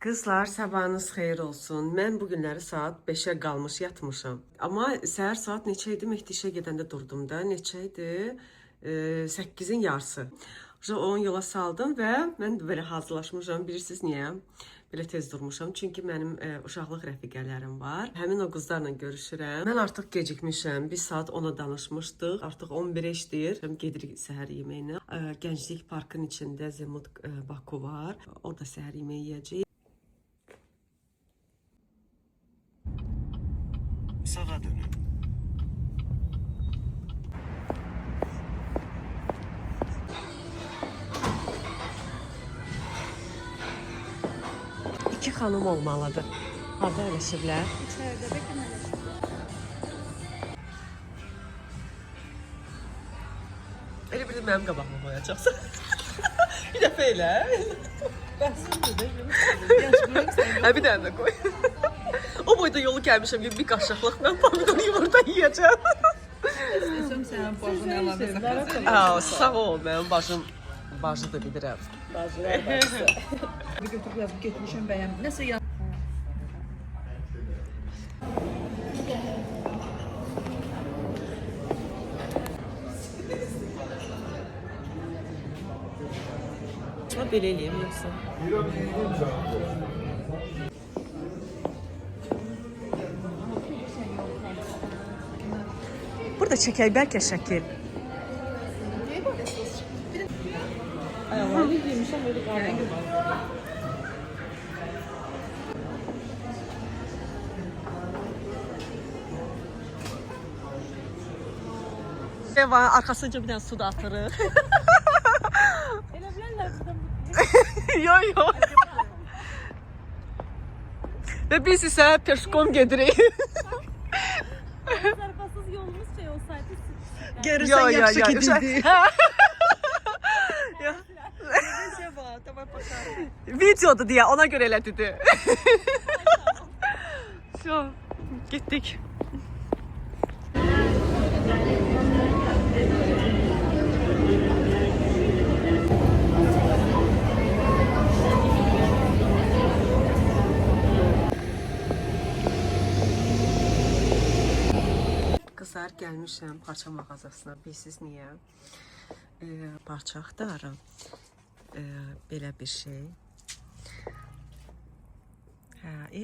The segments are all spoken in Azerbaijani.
Qızlar, sabahınız xeyir olsun. Mən bu günləri saat 5-ə qalmış yatmışam. Amma səhər saat neçə idi? Mehdişə gedəndə durdum da. Neçə idi? 8-in yarısı. Onu yola saldım və mən belə hazırlaşmışam. Bilirsiniz niyə? Belə tez durmuşam. Çünki mənim uşaqlıq rəfiqələrim var. Həmin o qızlarla görüşürəm. Mən artıq gecikmişəm. Biz saat 10-a danışmışdıq. Artıq 11-ə işləyir. Gedirik səhər yeməyinə. Gənclik parkın içində Zemut Baku var. Orada səhər yeməyi yeyəcəyik. Sağa dönün. İki xanım olmalıdır. Harda əyləşiblər? İçeride beklemeler. Elə bir də mənim qabağıma qoyacaqsan. Bir dəfə elə. Hə, bir dənə də qoy. O boyda yolu gəlmişəm ki, bir qaşıqlıq mən pomidor yumurta yiyəcəm. İstesem senin bacın əlavə sakız. Sağ ol, mənim bacı da bilirəm. Bir götürüp yazıp getmişim bəyəm. Nəsə yan... Belə eləyəm yoxsa? Burada çəkək, bəlkə şəkil. Ayağlarını giymişəm, böyle kahrengi var. Arkasınca bir dənə su da atırıq. Elə bilərlər bizdən Yo. Ve biz ise peşkom gedirik. Arabasız yolumuz şey olsaydı Görürsen yaxşı gidirdi. Neyse var, tamam bakalım. Videodu diye ona göre elə dedi. Şu, gittik. Qızlar, gəlmişəm parça mağazasına. Bilirsiniz niyə? Parça axtarıram. Belə bir şey.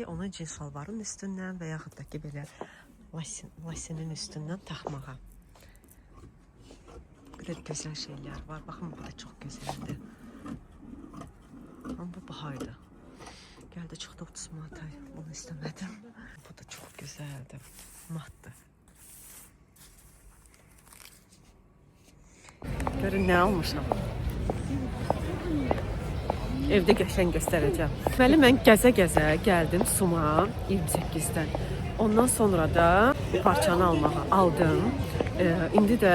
Onun cins salvarın üstündən və yaxud da ki, belə lasinin üstündən taxmağa. Belə gözəl şeylər var. Baxın, bu da çox gözəldir. Amma bu bahaydı. Gəldi, çıxdı 30 manata. Bunu istəmədim. Bu da çox gözəldir. Matdır. Görün nə almışam. Evdə qəşəng göstərəcəm. Deməli, mən gəzə-gəzə gəldim Suma 28-dən. Ondan sonra da parçanı almağa aldım. İndi də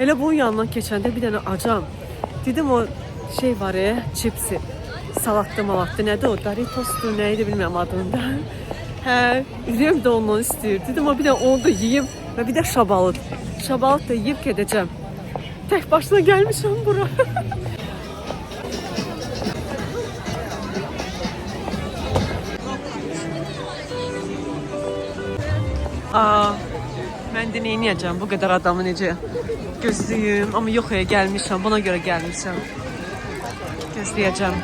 elə bunun yanından keçəndə bir dənə acam. Dedim o şey var çipsi. Salatlı malatlı nədir o? Doritos'dur, nəydi bilmirəm adında. Ürəyim də ondan istəyir. Dedim o bir də onu da yiyeyim və bir də şabalıd. Şabalıd da yiyib gedəcəm. Tək başına gəlmişəm bura. Mən də neyniyəcəm bu qədər adamı necə gözləyim. Amma yox gəlmişəm, buna görə gəlmişəm. Gözləyəcəm.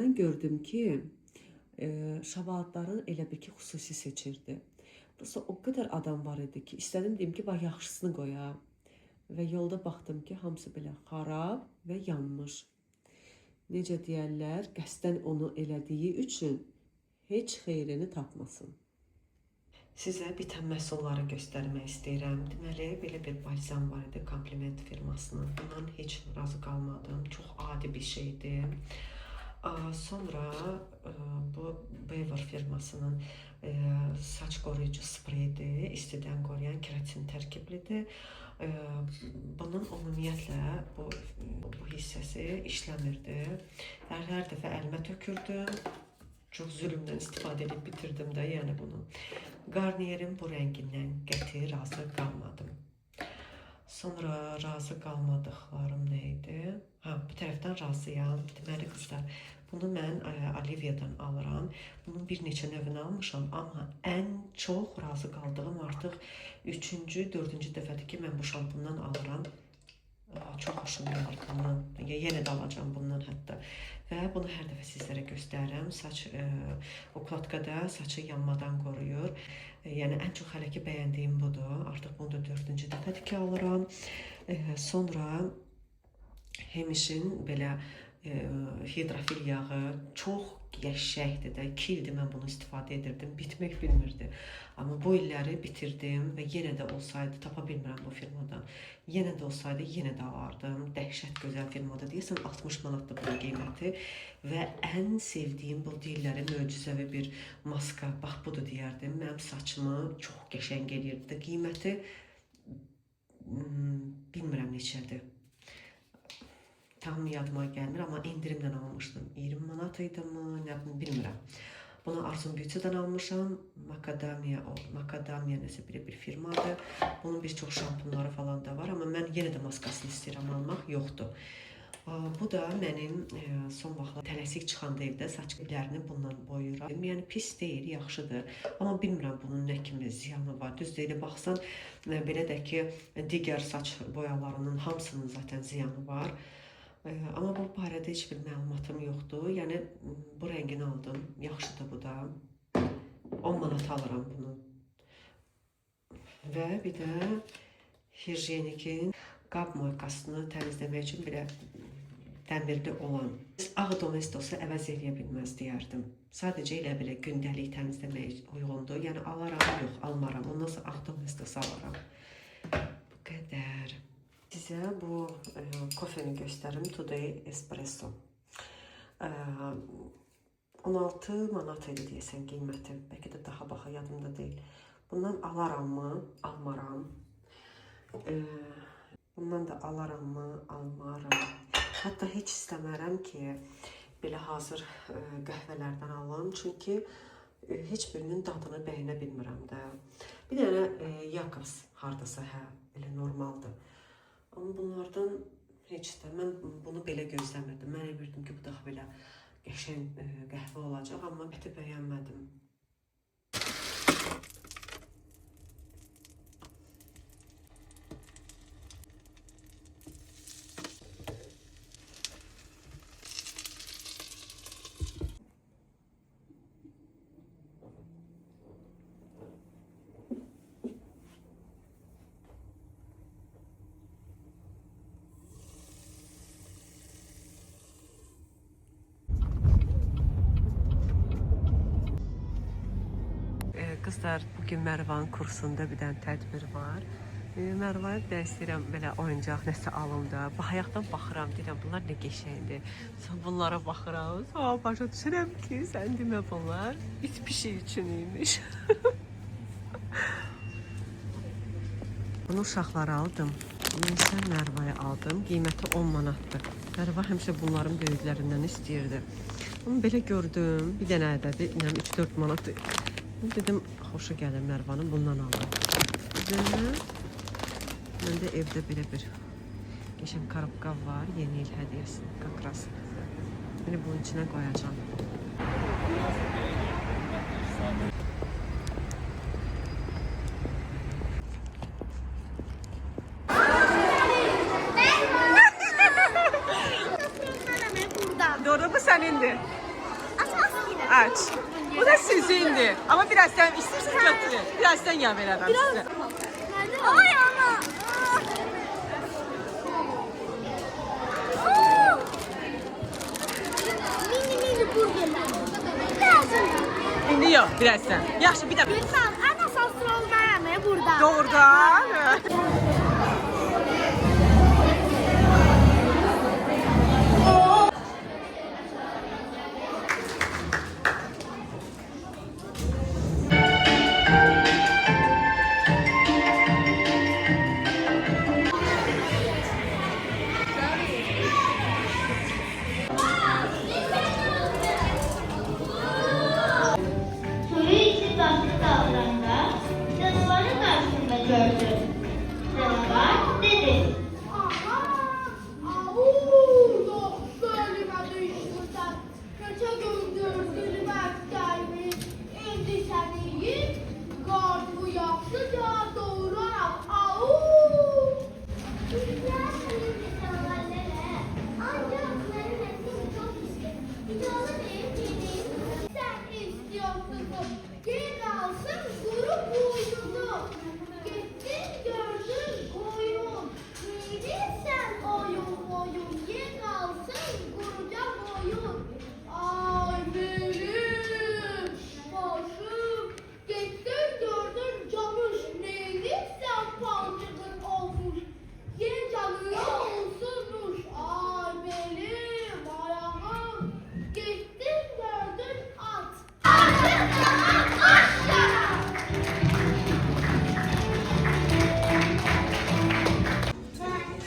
Mən gördüm ki, şabaladların elə bir ki, xüsusi seçirdi. Burası o qədər adam var idi ki, istədim deyim ki, bax, yaxşısını qoya. Və yolda baxdım ki, hamısı belə xarab və yanmış. Necə deyərlər, qəsdən onu elədiyi üçün heç xeyrini tapmasın. Sizə bitən məhsulları göstərmək istəyirəm. Deməli, belə bir balzam var idi Kompliment firmasının. Bundan heç razı qalmadım. Çox adi bir şeydir. Sonra bu Beaver firmasının saç qoruyucu spreyidir. İstidən qoruyan keratin tərkiblidir. Bunun ümumiyyətlə bu hissəsi işləmirdi. Hər dəfə əlimə tökürdüm. Çox zülmdən istifadə edib bitirdim də, yəni bunu. Garnier'in bu rəngindən qəti razı qalmadım. Sonra razı qalmadıqlarım nə idi? Bu tərəfdən razıyam. Deməli qızlar, bunu mən Olivia'dan alıram. Bunun bir neçə növünü almışam, amma ən çox razı qaldığım artıq 3-cü, 4-cü dəfədir ki, mən bu şampundan alıram. Çox xoşum gəlir bundan. Yenə də alacağım bundan hətta. Və bunu hər dəfə sizlərə göstərirəm. Saç ukladkada saçı yanmadan qoruyur. Yəni ən çox hələ ki bəyəndiyim budur. Artıq bunu da 4-cü dəfədir ki alıram. Sonra Hemiş'in belə hidrofil yağı çox qəşəngdir də, 2 ildir mən bunu istifadə edirdim, bitmək bilmirdi. Amma bu illəri bitirdim və yenə də olsaydı, tapa bilmirəm bu firmadan, yenə də olsaydı, yenə də alardım. Dəhşət gözəl firmadır, deyəsən 60 manatdır bunun qiyməti və ən sevdiyim bu dilləri möcüzəvi bir maska, bax budur deyərdim. Mənim saçımı çox qəşəng eləyirdi. Qiyməti bilmirəm neçədir. Tam yadıma gəlmir, amma indirimdən almışdım. 20 manat idi mı, nə bilmirəm. Bunu Arzum Beauty'dən almışam. Macadamia nəsə bir firmadır. Bunun bir çox şampunları falan da var, amma mən yenə də maskasını istəyirəm almaq, yoxdur. Bu da mənim son vaxtlar tələsik çıxanda evdə saç diblərini bundan boyuram. Yəni pis deyil, yaxşıdır. Amma bilmirəm bunun nə kimi ziyanı var. Düz deyil, baxsan, belə də ki, digər saç boyalarının hamısının zaten ziyanı var. Amma bu barədə heç bir məlumatım yoxdur. Yəni bu rəngini aldım. Yaxşıdır bu da. 10 manat alıram bunu. Və bir də Hijyenikin qab moykasını təmizləmək üçün belə dəmirli olan ağ domestosu əvəz eləyə bilməz deyərdim. Sadəcə elə belə gündəlik təmizləmək uyğundur. Yəni alaram, yox, almaram. Ondan sonra ağ domestosu alaram. Bu qədər. Sizə bu kofeni göstərim. Today Espresso. 16 manat idi deyəsən qiyməti. Bəlkə də daha baxa, yadımda deyil. Bundan alaram mı? Almaram. Bundan da alaram mı? Almaram. Hətta heç istəmərəm ki, belə hazır qəhvələrdən alım. Çünki heç birinin dadını bəyənə bilmirəm də. Bir dənə Yakos hardasa, elə normaldır. Amma bunlardan heç də, mən bunu belə gözləmirdim. Mən bilirdim ki, bu da belə qəşəng qəhvə olacaq, amma qəti bəyənmədim. Qızlar, bugün Mərvanın kursunda bir dənə tədbir var. Mərvaya bir də istəyirəm belə oyuncaq nəsə alım da. Bayaqdan baxıram, deyirəm bunlar nə qəşəngdir. Sonra bunlara baxıram, sonra başa düşürəm ki, sən demə bunlar it pişik üçün imiş. Bunu uşaqlara aldım. Mən isə Mərvaya aldım. Qiyməti 10 manatdır. Mərva həmişə bunların böyüklərindən istəyirdi. Onu belə gördüm. Bir dənə ədədi, 3-4 manatdır. Dedim, xoşu gəlir Mərvanın, bundan aldım. Mən də evdə belə bir qəşəng karabka var, yeni il hədiyyəsi, kakras. Beni bunun içine qoyacağım. Doğru, bu senindir. Aç. Bu da sizindir. Ama biraz sen istiyorsan götürün. Biraz sen yan veremem size. Ay ana. Mini burgerler. İndi yok, biraz sen. Yaxşı, bir de. Lütfen ana soslu olmayan burada. Doğrudan.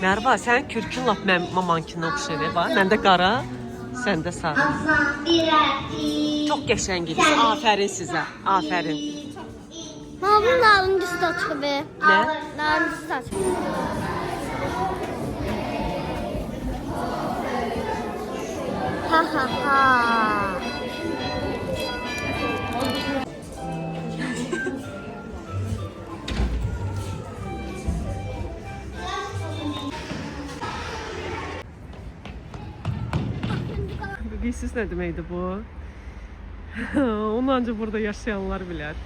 Mərva, sənin kürkün lap mamankinə oxşayır. Bax, məndə qara, səndə sarı. Çox qəşəng idiniz. Afərin sizə. Afərin. Babamın narıncısı da çıxıb. Nə? Narıncısı da çıxıb. Ha ha ha. Bilsiz nə deməkdir bu? Onu ancaq burada yaşayanlar bilər.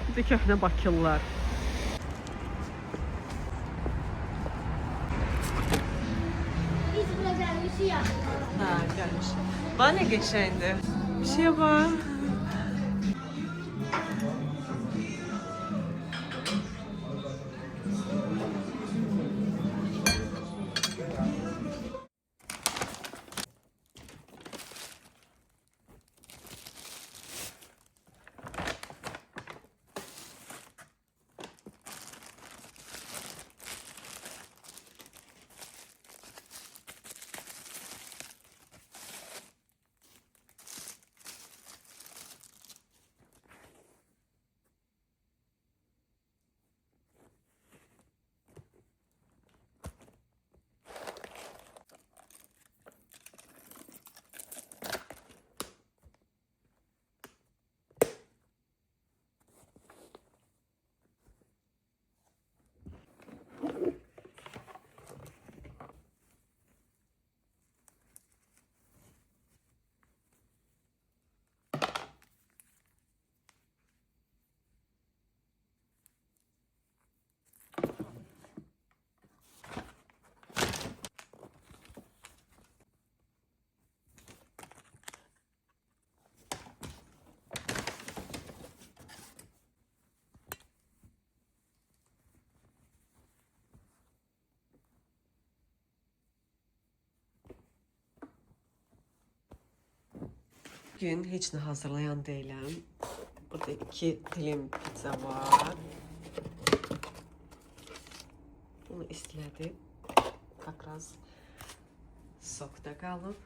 Bir də köhnə Bakılılar. Biz buna gəlmişik ya. Hə, gəlmiş. Bax nə qəşəngdir. Bir şey var. Bugün heç nə hazırlayan deyiləm. Burada 2 dilim pizza var. Bunu istilədim. Kakraz sokda qalıb.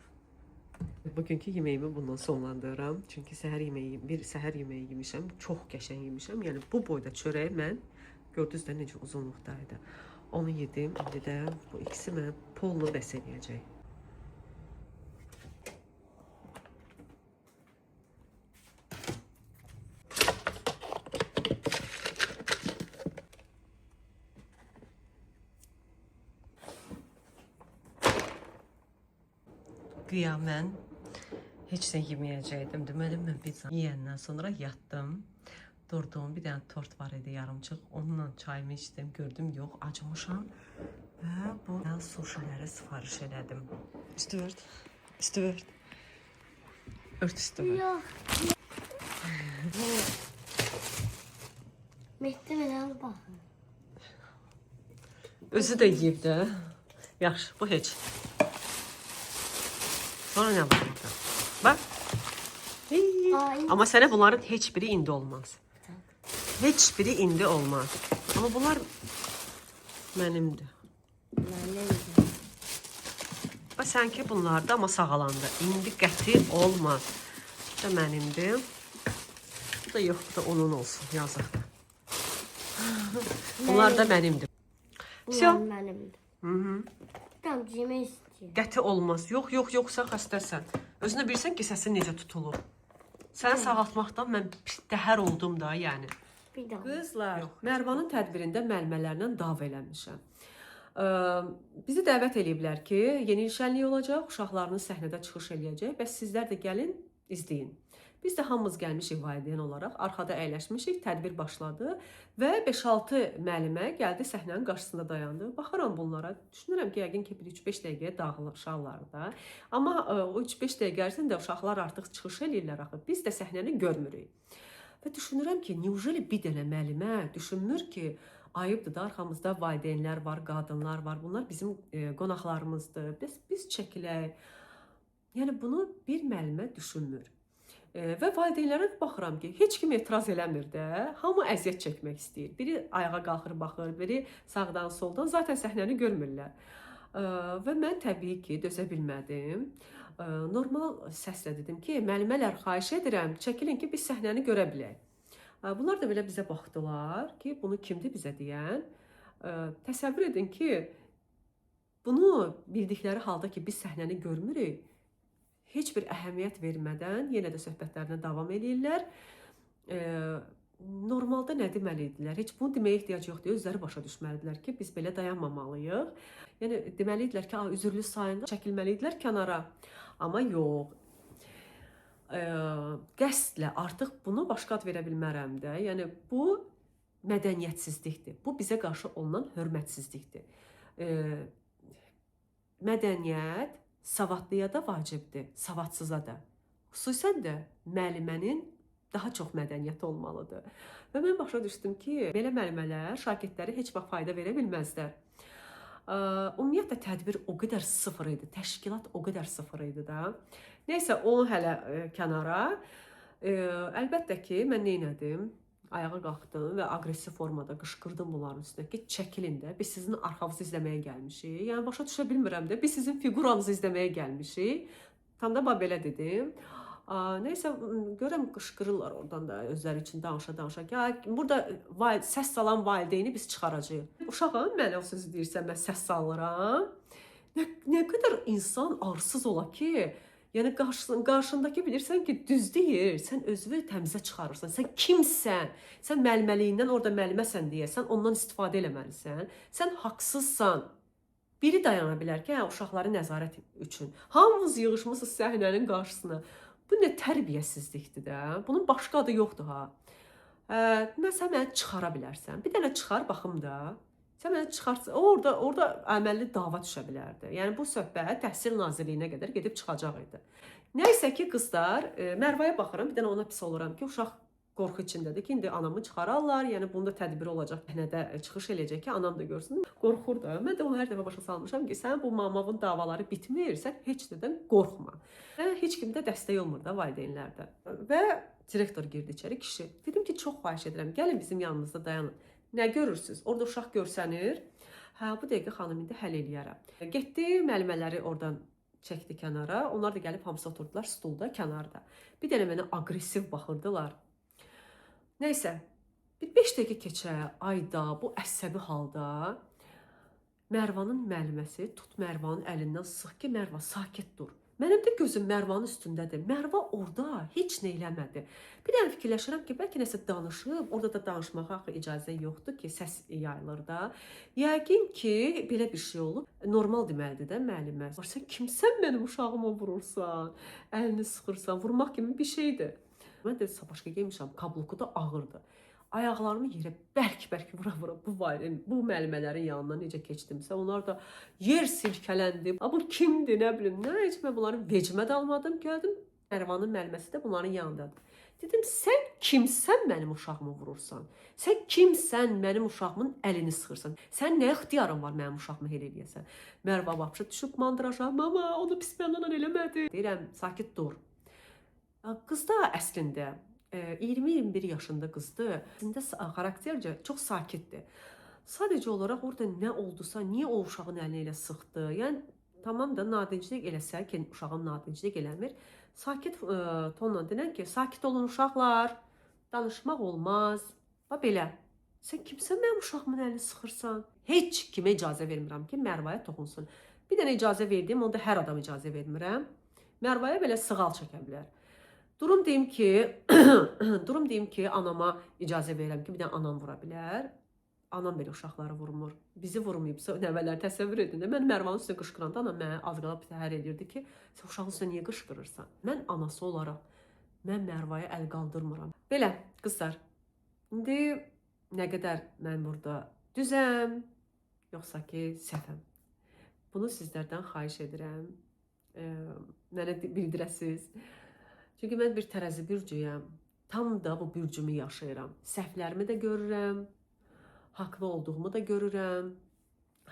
Bugünkü yeməyimi bundan sonlandırıram. Çünki bir səhər yeməyi yemişəm. Çox qəşəng yemişəm. Yəni bu boyda çörəyi mən gördünüz də necə uzunluqdaydı. Onu yedim. İndi də bu ikisi mənə polnu bəs eləyəcək. Güya mən heç nə yeməyəcəkdim. Deməli, mən pizza yeyəndən sonra yatdım. Durdum, bir dənə tort var idi yarımçıq. Onunla çayımı içdim, gördüm, yox, acımışam. Və bu suşiləri sifariş elədim. Üstü ört, üstü ört. Ört üstü ört. Yox. Mehdi mənə al baxın. Özü də yeyib də. Yaxşı, bu heç. Sonra nə var burada? Bax. Amma sənə bunların heç biri indi olmaz. Heç biri indi olmaz. Amma bunlar mənimdir. Mənimdir. Bax, sənki bunlardır, amma sağalandı. İndi qəti olmaz. Bu da mənimdir. Bu da yox, bu da onun olsun, yazıq. Bunlar da mənimdir. Bunlar mənimdir. Hı-hı. Tam yemək istəyir. Qəti olmaz. Yox, yoxsa xəstəsən. Özünə bilsən ki, səsin necə tutulur. Səni sağaltmaqdan mən təhər oldum da, yəni. Bir daha. Qızlar, Mərvanın tədbirində müəllimələrlə dav eləmişəm. Bizi dəvət eləyiblər ki, yeni il şənliyi olacaq, uşaqlarınız səhnədə çıxış eləyəcək. Bəs sizlər də gəlin, izləyin. Biz də hamımız gəlmişik valideyn olaraq, arxada əyləşmişik, tədbir başladı və 5-6 müəllimə gəldi səhnənin qarşısında dayandı. Baxıram bunlara, düşünürəm ki, yəqin ki, 3-5 dəqiqəyə dağılışarlar da. Amma o 3-5 dəqiqə ərzində uşaqlar artıq çıxış eləyirlər axı. Biz də səhnəni görmürük. Və düşünürəm ki, neujeli bir dənə müəllimə düşünmür ki, ayıbdır da, arxamızda valideynlər var, qadınlar var. Bunlar bizim qonaqlarımızdır. Biz çəkilək. Yəni bunu bir müəllimə düşünmür. Və valideynlərə baxıram ki, heç kim etiraz eləmir də. Hamı əziyyət çəkmək istəyir. Biri ayağa qalxır, baxır, biri sağdan, soldan. Zaten səhnəni görmürlər. Və mən təbii ki, dözə bilmədim. Normal səslə dedim ki, müəllimələr, xahiş edirəm, çəkilin ki, biz səhnəni görə bilək. Bunlar da belə bizə baxdılar ki, bunu kimdir bizə deyən? Təsəvvür edin ki, bunu bildikləri halda ki, biz səhnəni görmürük, heç bir əhəmiyyət vermədən yenə də söhbətlərinə davam edirlər. Normalda nə deməli idilər? Heç bunu deməyə ehtiyac yoxdur. Özləri başa düşməlidirlər ki, biz belə dayanmamalıyıq. Yəni deməli idilər ki, üzürlü sayında çəkilməlidirlər kənara. Amma yox. Qəsdlə artıq bunu başqa ad verə bilmərəm də. Yəni bu mədəniyyətsizlikdir. Bu bizə qarşı olunan hörmətsizlikdir. Mədəniyyət savadlıya da vacibdir, savadsıza da. Xüsusən də müəllimənin daha çox mədəniyyət olmalıdır. Və mən başa düşdüm ki, belə müəllimələr şagirdləri heç vaxt fayda verə bilməzlər. Ümumiyyətlə tədbir o qədər sıfır idi, təşkilat o qədər sıfır idi da. Nəysə, onu hələ kənara. Əlbəttə ki, mən nə etdim? Ayağa qalxdım və aqressiv formada qışqırdım bunların üstünə ki, çəkilin də, biz sizin arxavızı izləməyə gəlmişik. Yəni, başa düşə bilmirəm də, biz sizin figuranızı izləməyə gəlmişik. Tam da belə dedim. Nəysə, görəm qışqırırlar oradan da özləri üçün danışa-danışa. Burada səs salan valideyni biz çıxaracağıq. Uşağım, mənə o sözü deyirsən, mən səs salıram. Nə qədər insan arsız ola ki, yəni qarşındakı bilirsən ki, düz deyir, sən özünü təmizə çıxarırsan, sən kimsən, sən müəlliməliyindən orada müəlliməsən deyəsən, ondan istifadə eləməlisən, sən haqsızsan. Biri dayana bilər ki, uşaqları nəzarət üçün. Hamınız yığışmısınız səhnənin qarşısına. Bu nə tərbiyəsizlikdir də, bunun başqa adı yoxdur ha. Məsələn, mənə çıxara bilərsən, bir dənə çıxar, baxım da. Sən mənə çıxartsan, orada əməlli dava düşə bilərdi. Yəni, bu söhbət Təhsil Nazirliyinə qədər gedib çıxacaq idi. Nəysə ki, qızlar, Mərvaya baxıram, bir dənə ona pis oluram ki, uşaq qorxu içindədir ki, indi anamı çıxararlar, yəni bunda tədbir olacaq, səhnədə çıxış eləyəcək ki, anam da görsün. Qorxur da. Mən də onu hər dəfə başa salmışam ki, sən bu mamavın davaları bitmir, sən heç nədən qorxma. Heç kim də dəstək olmur da valideynlərdə. Və direktor girdi içəri, kişi. Dedim ki, çox xahiş edirəm, gəlin bizim yanımızda dayanın. Nə görürsünüz? Orada uşaq görsənir. Bu dəqiqə xanım indi həll eləyərəm. Getdi, müəllimələri oradan çəkdi kənara. Onlar da gəlib hamısı oturdular stulda, kənarda. Bir dənə mənə aqressiv baxırdılar. Nəysə, bir 5 dəqiqə keçə, ayda, bu əsəbi halda Mərvanın müəlliməsi tut Mərvanın əlindən sıx ki, Mərva sakit dur. Mənim də gözüm Mərvanın üstündədir. Mərva orada heç nə eləmədi. Bir dənə fikirləşirəm ki, bəlkə nəsə danışıb, orada da danışmağa icazə yoxdur ki, səs yayılır da. Yəqin ki, belə bir şey olub. Normal deməlidir də müəllimə. Sən kimsən mənim uşağıma vurursan, əlini sıxırsan, vurmaq kimi bir şeydir. Mən də başqa geymişəm, kabloku da ağırdı. Ayaqlarımı yerə bərk-bərk vura-vura bu müəllimələrin yanından necə keçdimsə, onlar da yer silkələndi. Bu kimdir, nə bilim, nə heç mən bunların vecimə də almadım, gəldim. Mərvanın müəlliməsi də bunların yanındadır. Dedim, sən kimsən mənim uşağımı vurursan? Sən kimsən mənim uşağımın əlini sıxırsan? Sən nə ixtiyarın var mənim uşağımı elə eləyəsən? Mərva vapşı düşüb mandıraja, mama, onu pis mənlə eləmədi. Deyirəm, sakit dur. Qız da əslində 20-21 yaşında qızdır. Əslində xaraktercə çox sakitdir. Sadəcə olaraq orada nə oldusa, niyə o uşağın əlini elə sıxdı? Yəni, tamam da nadinclik eləsə ki, uşağın nadinclik eləmir. Sakit tonla denən ki, sakit olun uşaqlar, danışmaq olmaz. Belə, sən kimsən mənim uşağımın əlini sıxırsan? Heç kimə icazə vermirəm ki, Mərvaya toxunsun. Bir dənə icazə verdim, onda hər adam icazə vermirəm. Mərvaya belə sığal çəkə bilər. Durum deyim ki, anama icazə verirəm ki, bir dənə anam vura bilər. Anam belə uşaqları vurmur. Bizi vurmayıbsa, nəvələr təsəvvür edin. Mən Mərvanın üstünə qışqıranda anam mənə az qalıb təhər edirdi ki, sən uşağın üstünə niyə qışqırırsan? Mən anası olaraq, mən Mərvaya əl qaldırmıram. Belə, qızlar, indi nə qədər mən burada düzəm, yoxsa ki, səhvəm. Bunu sizlərdən xahiş edirəm. Mənə bildirəsiniz. Çünki mən bir tərəzi bürcüyəm. Tam da bu bürcümü yaşayıram. Səhvlərimi də görürəm. Haqlı olduğumu da görürəm.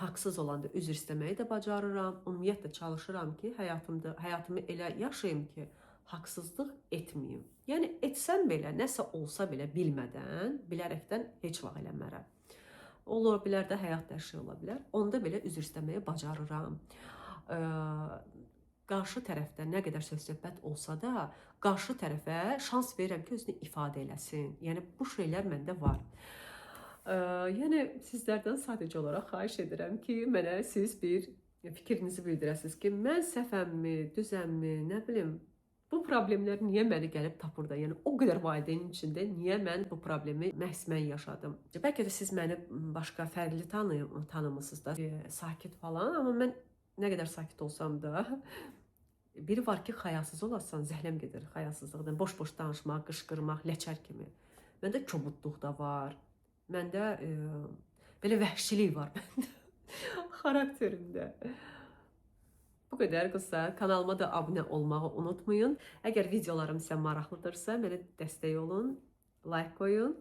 Haqsız olanda üzr istəməyi də bacarıram. Ümumiyyətlə çalışıram ki, həyatımı elə yaşayım ki, haqsızlıq etməyim. Yəni, etsəm belə, nəsə olsa belə bilmədən, bilərəkdən heç vaxt eləmərəm. Ola bilər də həyat dərsi ola bilər. Onda belə üzr istəməyi bacarıram. Qarşı tərəfdən nə qədər söz-söhbət olsa da, qarşı tərəfə şans verirəm ki, özünü ifadə eləsin. Yəni bu şeylər məndə var. Yəni sizlərdən sadəcə olaraq xahiş edirəm ki, mənə siz bir fikrinizi bildirəsiniz ki, mən səhvəmmi, düzəmmi, nə bilim, bu problemlər niyə məni gəlib tapır da? Yəni o qədər valideynin içində niyə mən bu problemi məhz mən yaşadım? Bəlkə də siz məni başqa fərqli tanımısınız da, sakit falan, amma mən nə qədər sakit olsam da biri var ki, xəyasız olasan, zəhləm gedir xəyasızlıqdan, boş-boş danışmaq, qışqırmaq, ləçər kimi. Məndə kobudluq da var. Məndə belə vəhşilik var məndə. Xarakterimdə. Bu qədər qısa. Kanalıma da abunə olmağı unutmayın. Əgər videolarım sizə maraqlıdırsa, mənə dəstək olun, like qoyun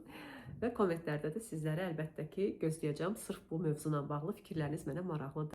və kommentlərdə də sizləri əlbəttə ki, gözləyəcəm. Sırf bu mövzuyla bağlı fikirləriniz mənə maraqlıdır.